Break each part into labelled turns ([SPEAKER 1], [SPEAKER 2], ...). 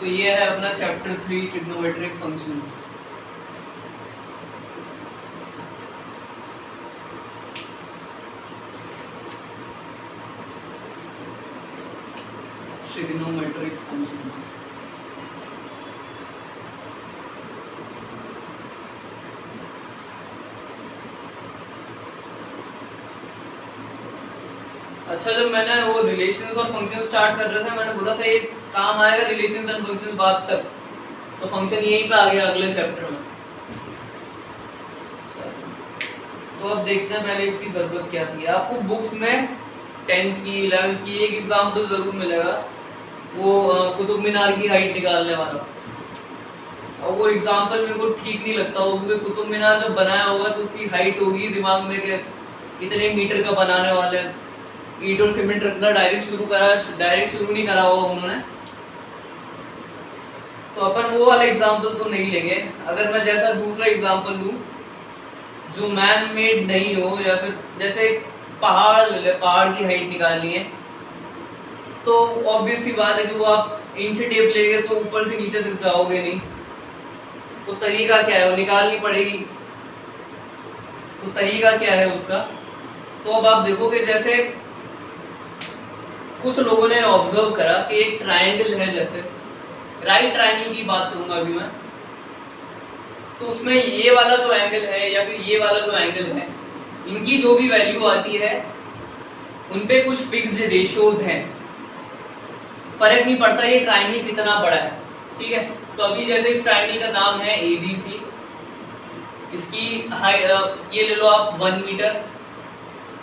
[SPEAKER 1] तो ये है अपना chapter 3 trigonometric functions. Trigonometric functions अच्छा, जब मैंने वो रिलेशंस और फंक्शन स्टार्ट कर रहे थे, मैंने बोला था ये काम आएगा रिलेशंस एंड फंक्शंस बाद तक, तो फंक्शन यहीं पे आ गया अगले चैप्टर में। तो अब देखते हैं पहले इसकी ज़रूरत क्या थी। आपको बुक्स में 10th की 11th की एक एग्जाम्पल ज़रूर मिलेगा, वो कुतुब मीनार की हाइट निकालने वाला। और वो एग्जाम्पल मेरे को ठीक नहीं लगता हो, क्योंकि कुतुब मीनार जब बनाया होगा तो उसकी हाइट होगी दिमाग में कि इतने मीटर का बनाने वाले, ईंट और सीमेंट रखना डायरेक्ट शुरू नहीं करा होगा उन्होंने। तो अपन वो वाला एग्जाम्पल तो नहीं लेंगे। अगर मैं जैसा दूसरा एग्जाम्पल लूँ जो मैन मेड नहीं हो, या फिर जैसे पहाड़ ले ले, पहाड़ की हाइट निकालनी है, तो ऑब्वियस सी बात है कि वो आप इंच टेप लेंगे तो ऊपर से नीचे तक जाओगे नहीं। तो तरीका क्या है, वो निकालनी पड़ेगी। तो तरीका क्या है उसका, तो अब आप देखोगे जैसे कुछ लोगों ने ऑब्जर्व करा कि एक ट्रायंगल है, जैसे राइट ट्रायंगल की बात करूंगा अभी मैं, तो उसमें ये वाला जो एंगल है या फिर ये वाला जो एंगल है, इनकी जो भी वैल्यू आती है उन पे कुछ फिक्स्ड रेशियोज हैं। फर्क नहीं पड़ता ये ट्रायंगल कितना बड़ा है, ठीक है। तो अभी जैसे इस ट्रायंगल का नाम है ABC, इसकी हाइट ये ले लो आप 1 मीटर,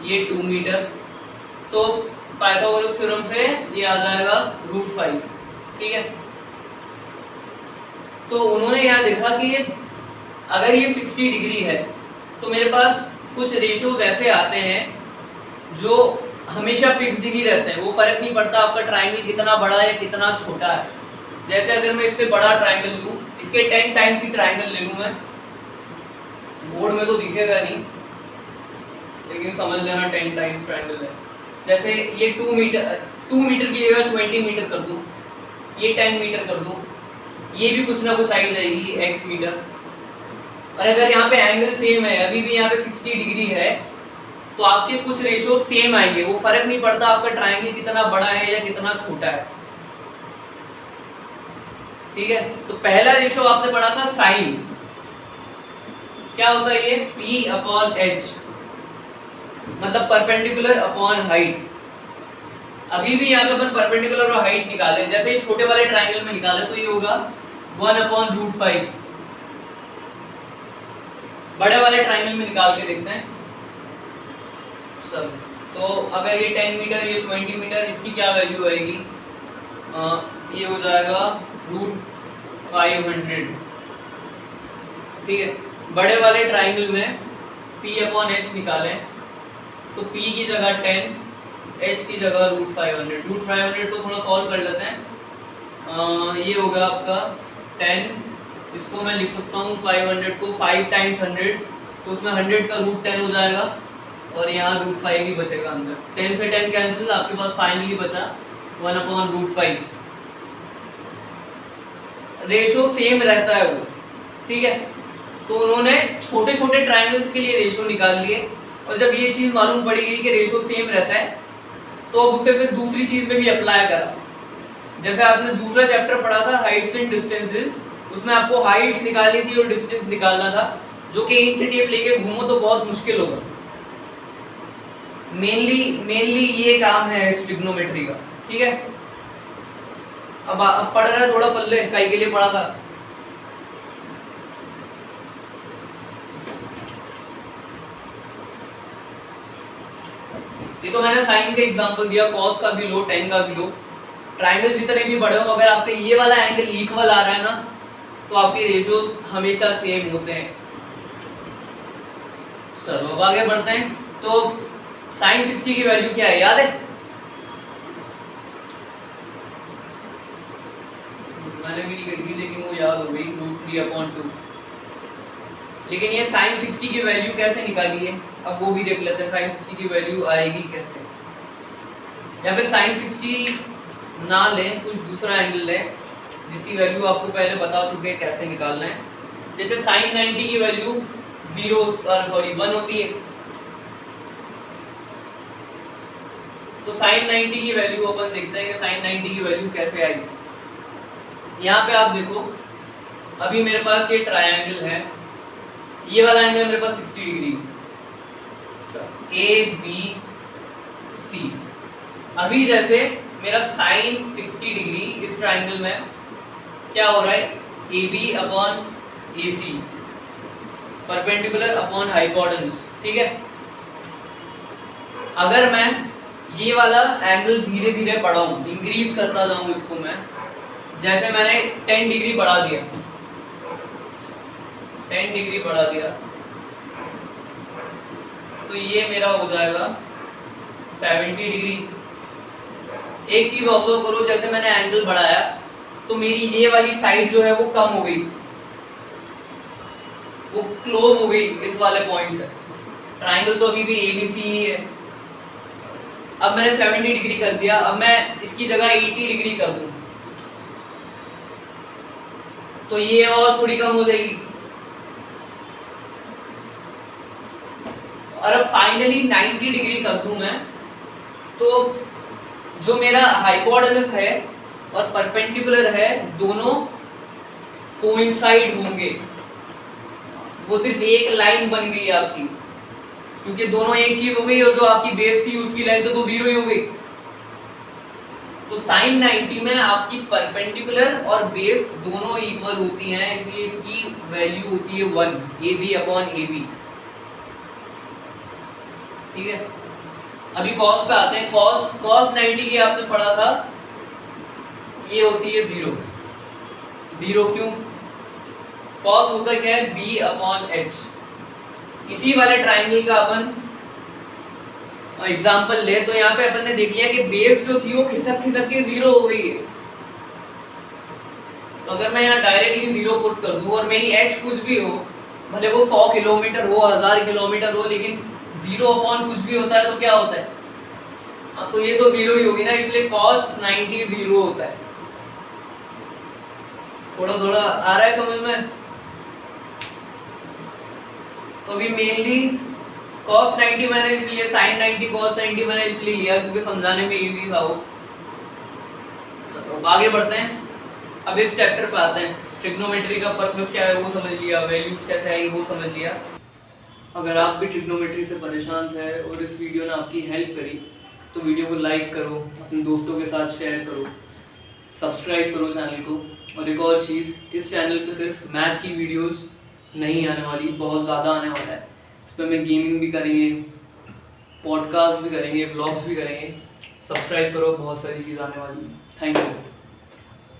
[SPEAKER 1] ये 2 मीटर, तो पाइथागोरस थ्योरम से ये आ जाएगा √5, ठीक है। तो उन्होंने यहाँ देखा कि अगर ये 60 डिग्री है तो मेरे पास कुछ रेशियोज ऐसे आते हैं जो हमेशा फिक्स्ड ही रहते हैं, वो फर्क नहीं पड़ता आपका ट्रायंगल कितना बड़ा है कितना छोटा है। जैसे अगर मैं इससे बड़ा ट्रायंगल लूँ, इसके 10 टाइम्स ही ट्रायंगल ले लूँ मैं, बोर्ड में तो दिखेगा नहीं लेकिन समझ लेना 10 टाइम्स ट्रायंगल है। जैसे ये 2 मीटर की जगह 20 मीटर कर दूँ, ये 10 मीटर कर दूँ, ये भी कुछ ना कुछ आई जाएगी x मीटर। और अगर यहाँ पे एंगल सेम है, अभी भी यहाँ पे 60 डिग्री है, तो आपके कुछ रेशियो सेम आएंगे, वो फर्क नहीं पड़ता आपका ट्रायंगल कितना बड़ा है या कितना छोटा है, ठीक है। तो पहला रेशियो आपने पढ़ा था साइन, क्या होता है ये P/h, मतलब परपेंडिकुलर अपॉन हाइट। अभी भी यहाँ पे अपन परपेंडिकुलर और हाइट निकाले, जैसे ये छोटे वाले ट्रायंगल में निकाले तो ये होगा 1/√5। बड़े वाले ट्रायंगल में निकाल के देखते हैं सब। तो अगर ये 10 मीटर, ये 20 मीटर, इसकी क्या वैल्यू आएगी, ये हो जाएगा √500, ठीक है। बड़े वाले ट्रायंगल में P/h निकालें तो P की जगह 10, H की जगह √500। √500 तो थोड़ा सॉल्व कर लेते हैं। ये होगा आपका 10, इसको मैं लिख सकता हूँ 500 को 5 टाइम्स 100, तो उसमें 100 का √10 हो जाएगा और यहाँ √5 ही बचेगा अंदर। 10 से 10 कैंसिल, आपके पास फाइनली बचा 1/√5। रेशो सेम रहता है वो, ठीक है। तो उन्होंने छोटे छोटे ट्रायंगल्स के लिए रेशो निकाल लिए, और जब ये चीज़ मालूम पड़ी गई कि रेशो सेम रहता है तो अब उसे फिर दूसरी चीज़ में भी अप्लाई करा। जैसे आपने दूसरा चैप्टर पढ़ा था हाइट्स एंड डिस्टेंसेस, उसमें आपको हाइट्स निकालनी थी और डिस्टेंस निकालना था, जो कि इंच टेप लेके घूमो तो बहुत मुश्किल होगा। मेनली ये काम है इस ट्रिग्नोमेट्री का, ठीक है। अब पढ़ रहा है थोड़ा पल्ले, काई के लिए पढ़ा था, ये तो मैंने साइन का एग्जांपल दिया, कॉस का भी लो, टेन का भी लो। ट्रायंगल जितने भी बड़े हो, अगर आपके ये वाला एंगल इक्वल आ रहा है ना, तो आपके रेशियो हमेशा सेम होते हैं। चलो अब आगे बढ़ते हैं। तो साइन 60 की वैल्यू क्या है, याद है? मैंने भी नहीं कही थी लेकिन वो याद हो गई, √3/2। लेकिन ये साइन 60 की वैल्यू कैसे निकाली है, अब वो भी देख लेते हैं। साइन 60 की वैल्यू आएगी कैसे, या फिर साइन 60 ना लें, कुछ दूसरा एंगल लें। जिसकी वैल्यू आपको पहले बता चुके हैं कैसे निकालना है। जैसे साइन 90 की वैल्यू 1 होती है, तो साइन 90 की वैल्यू अपन देखते हैं कि साइन 90 की वैल्यू कैसे आएगी। यहाँ पे आप देखो, अभी मेरे पास ये ट्रायंगल है, ये वाला एंगल मेरे पास 60 डिग्री, ए बी सी। अभी जैसे मेरा साइन 60 डिग्री इस ट्रायंगल में क्या हो रहा है, A B upon A C, perpendicular upon hypotenuse, ठीक है। अगर मैं ये वाला एंगल धीरे धीरे बढ़ाऊं, इंक्रीज करता जाऊं इसको मैं, जैसे मैंने 10 डिग्री बढ़ा दिया, 10 डिग्री बढ़ा दिया, तो ये मेरा हो जाएगा 70 डिग्री। एक चीज ऑब्जर्व करो, जैसे मैंने एंगल बढ़ाया तो मेरी ये वाली साइड जो है वो कम हो गई, वो क्लोज हो गई इस वाले पॉइंट से। ट्रायंगल तो अभी भी एबीसी ही है। अब मैंने 70 डिग्री कर दिया, अब मैं इसकी जगह 80 डिग्री कर दूं तो ये और थोड़ी कम हो जाएगी। और अब फाइनली 90 डिग्री कर दूं मैं, तो जो मेरा हाइपोटेन्यूज है और परपेंडिकुलर है दोनों कोइंसाइड होंगे, वो सिर्फ एक लाइन बन गई आपकी, क्योंकि दोनों एक चीज हो गई और जो आपकी बेस थी उसकी लेंथ तो 0 ही हो गई। तो साइन 90 में आपकी परपेंडिकुलर और बेस दोनों इक्वल होती हैं, इसलिए इसकी वैल्यू होती है 1, A B upon A B, ठीक है। अभी कॉस पे आते हैं। कॉस 90 की आपने पढ़ा था, ये होती है 0 क्यों? कॉस होता क्या है, बी अपॉन एच। इसी वाले ट्राइंगल का अपन एग्जांपल ले तो यहाँ पे अपन ने देख लिया कि बेस जो थी वो खिसक खिसक के 0 हो गई है। तो अगर मैं यहाँ डायरेक्टली 0 पुट कर दूं और मेरी एच कुछ भी हो, भले वो 100 किलोमीटर हो, 1000 किलोमीटर हो, लेकिन 0 अपॉन कुछ भी होता है तो क्या होता है, तो ये तो 0 ही होगी ना, इसलिए cos 90 0 होता है। थोड़ा थोड़ा आ रहा है समझ में? तो अभी मेनली cos 90 मैंने इसलिए, sin 90 cos 90 मैंने इसलिए लिया क्योंकि समझाने में इजी था वो। तो आगे बढ़ते हैं, अब इस चैप्टर पे आते हैं। ट्रिग्नोमेट्री का पर्पस क्या है वो समझ लिया, वैल्यूज कैसे आई वो समझ लिया। अगर आप भी ट्रिग्नोमेट्री से परेशान थे और इस वीडियो ने आपकी हेल्प करी तो वीडियो को लाइक करो, अपने दोस्तों के साथ शेयर करो, सब्सक्राइब करो चैनल को। और एक और चीज़, इस चैनल पे सिर्फ मैथ की वीडियोस नहीं आने वाली, बहुत ज़्यादा आने वाला है। इस पर मैं गेमिंग भी करेंगे, पॉडकास्ट भी करेंगे, व्लॉग्स भी करेंगे। सब्सक्राइब करो, बहुत सारी चीज़ आने वाली है। Thank you.